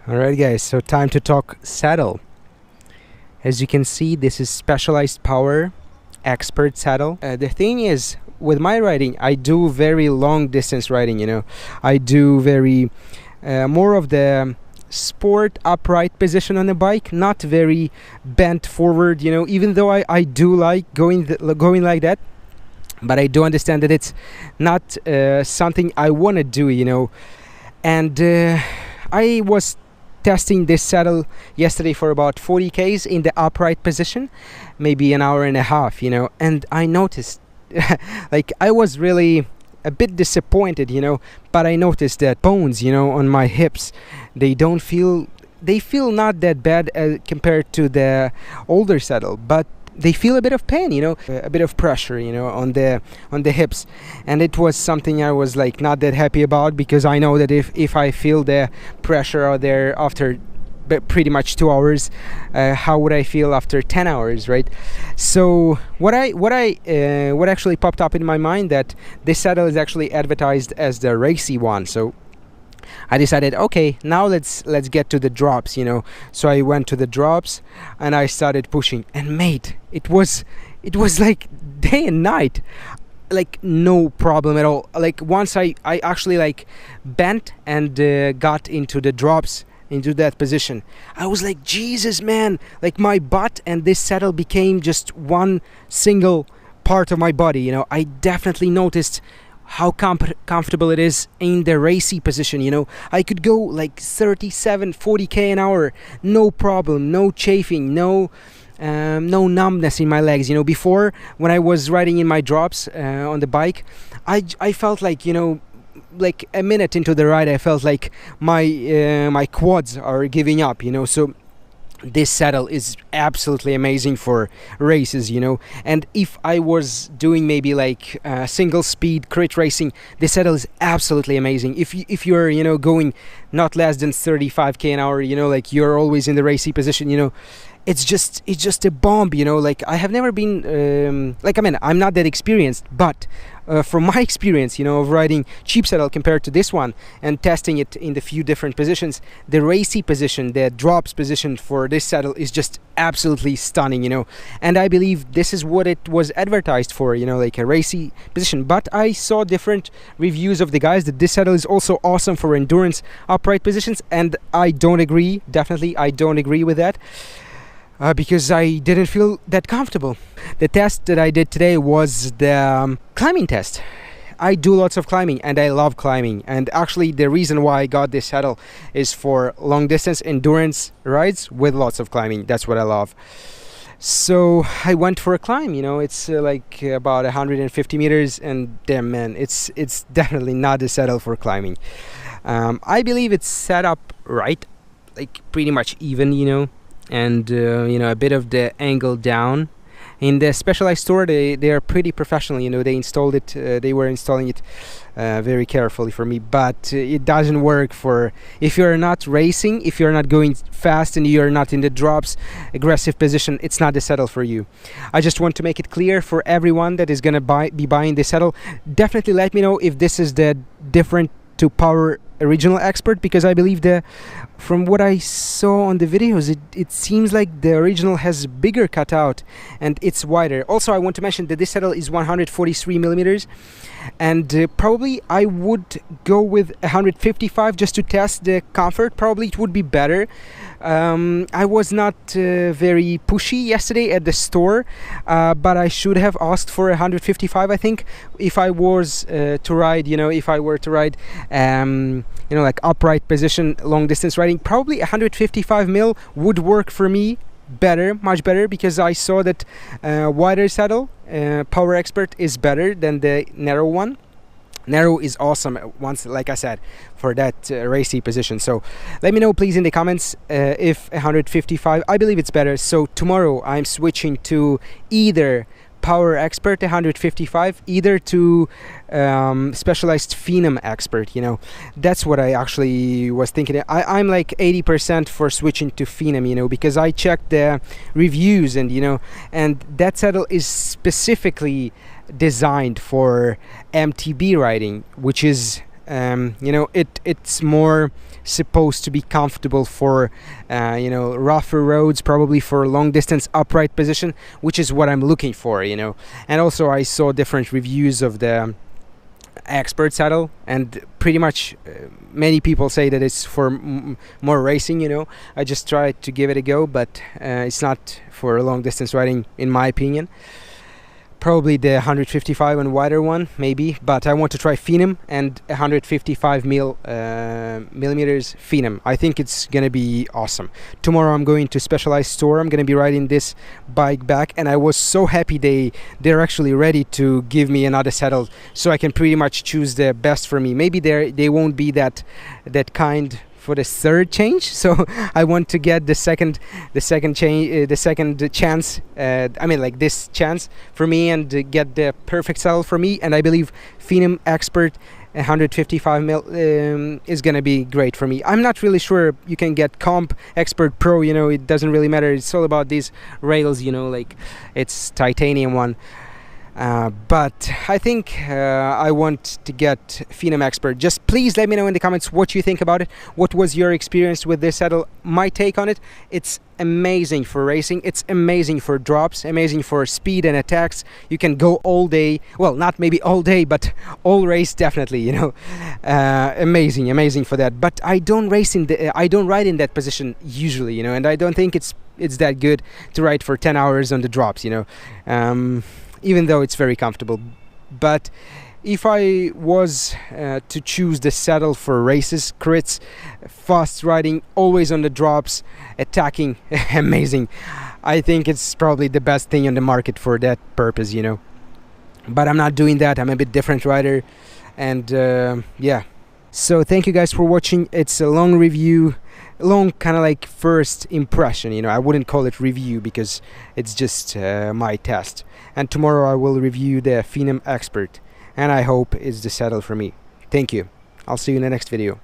Alright guys, so time to talk saddle. As you can see, this is Specialized Power Expert saddle. The thing is, with my riding, I do very long distance riding, I do very more of the sport upright position on the bike, not very bent forward, even though I do like going like that. But I do understand that it's not something I want to do, and I was testing this saddle yesterday for about 40 k's in the upright position, maybe an hour and a half, and I noticed like I was really a bit disappointed, but I noticed that bones, on my hips, they feel not that bad compared to the older saddle, but they feel a bit of pain, a bit of pressure, on the hips, and it was something I was like not that happy about, because I know that if I feel the pressure out there after pretty much 2 hours, how would I feel after 10 hours, right? So what actually popped up in my mind, that this saddle is actually advertised as the racy one. So I decided, okay, now let's get to the drops, So I went to the drops and I started pushing, and mate, it was like day and night, like no problem at all. Like once I actually like bent and got into the drops, into that position, I was like, Jesus, man, like my butt and this saddle became just one single part of my body, I definitely noticed how comfortable it is in the racy position, I could go like 37-40 an hour, no problem, no chafing, no numbness in my legs. Before, when I was riding in my drops on the bike, I felt like, like a minute into the ride, I felt like my quads are giving up, so this saddle is absolutely amazing for races, and if I was doing maybe like single speed crit racing, this saddle is absolutely amazing. If you're going not less than 35 an hour, like you're always in the racy position, it's just a bomb, like I have never been I'm not that experienced, but from my experience, of riding cheap saddle compared to this one and testing it in the few different positions, the racy position, the drops position for this saddle is just absolutely stunning, and I believe this is what it was advertised for, like a racy position. But I saw different reviews of the guys that this saddle is also awesome for endurance upright positions, and I don't agree. Definitely I don't agree with that. Because I didn't feel that comfortable. The test that I did today was the climbing test. I do lots of climbing and I love climbing, and actually the reason why I got this saddle is for long distance endurance rides with lots of climbing. That's what I love. So I went for a climb, it's like about 150 meters, and damn man, it's definitely not a saddle for climbing. I believe it's set up right, like pretty much even, and a bit of the angle down. In the Specialized store, they are pretty professional, they installed it, they were installing it very carefully for me, but it doesn't work for if you're not racing, if you're not going fast and you're not in the drops aggressive position. It's not the saddle for you. I just want to make it clear for everyone that is gonna be buying this saddle. Definitely let me know if this is the different to Power Original Expert, because I believe from what I saw on the videos, it seems like the original has bigger cutout and it's wider. Also, I want to mention that this saddle is 143 millimeters, and probably I would go with 155 just to test the comfort. Probably it would be better. I was not very pushy yesterday at the store, but I should have asked for 155. I think if I was to ride, if I were to ride like upright position long distance riding, probably 155 mil would work for me better, much better, because I saw that wider saddle Power Expert is better than the narrow one. Narrow is awesome, once, like I said, for that racy position. So let me know please in the comments if 155, I believe it's better. So tomorrow I'm switching to either Power Expert 155, either to Specialized Phenom Expert. That's what I actually was thinking. I'm like 80% for switching to Phenom, because I checked the reviews, and and that saddle is specifically designed for MTB riding, which is You know, it's more supposed to be comfortable for you know, rougher roads, probably for long distance upright position, which is what I'm looking for, you know. And also I saw different reviews of the expert saddle, and pretty much many people say that it's for more racing, you know. I just tried to give it a go, but it's not for long distance riding in my opinion. Probably the 155 and wider one, maybe, but I want to try Phenom and 155 millimeters Phenom. I think it's gonna be awesome. Tomorrow I'm going to Specialized store. I'm gonna be riding this bike back, and I was so happy they're actually ready to give me another saddle, so I can pretty much choose the best for me. Maybe they won't be that kind for the third change, so I want to get the second chance, I mean like this chance for me, and get the perfect saddle for me. And I believe Phenom Expert 155 mil is gonna be great for me. I'm not really sure you can get Comp Expert Pro, you know, it doesn't really matter. It's all about these rails, you know, like it's titanium one. But I think I want to get Phenom Expert. Just please let me know in the comments what you think about it. What was your experience with this saddle? My take on it: it's amazing for racing, it's amazing for drops, amazing for speed and attacks. You can go all day, well, not maybe all day, but all race definitely, you know. Amazing for that. But I don't ride in that position usually, you know, and I don't think it's that good to ride for 10 hours on the drops, you know. Even though it's very comfortable. But if I was to choose the saddle for races, crits, fast riding, always on the drops, attacking, amazing, I think it's probably the best thing on the market for that purpose, you know. But I'm not doing that. I'm a bit different rider, and yeah. So thank you guys for watching. It's a long review, long kind of like first impression, you know. I wouldn't call it review because it's just my test. And tomorrow I will review the Phenom Expert, and I hope it's the saddle for me. Thank you. I'll see you in the next video.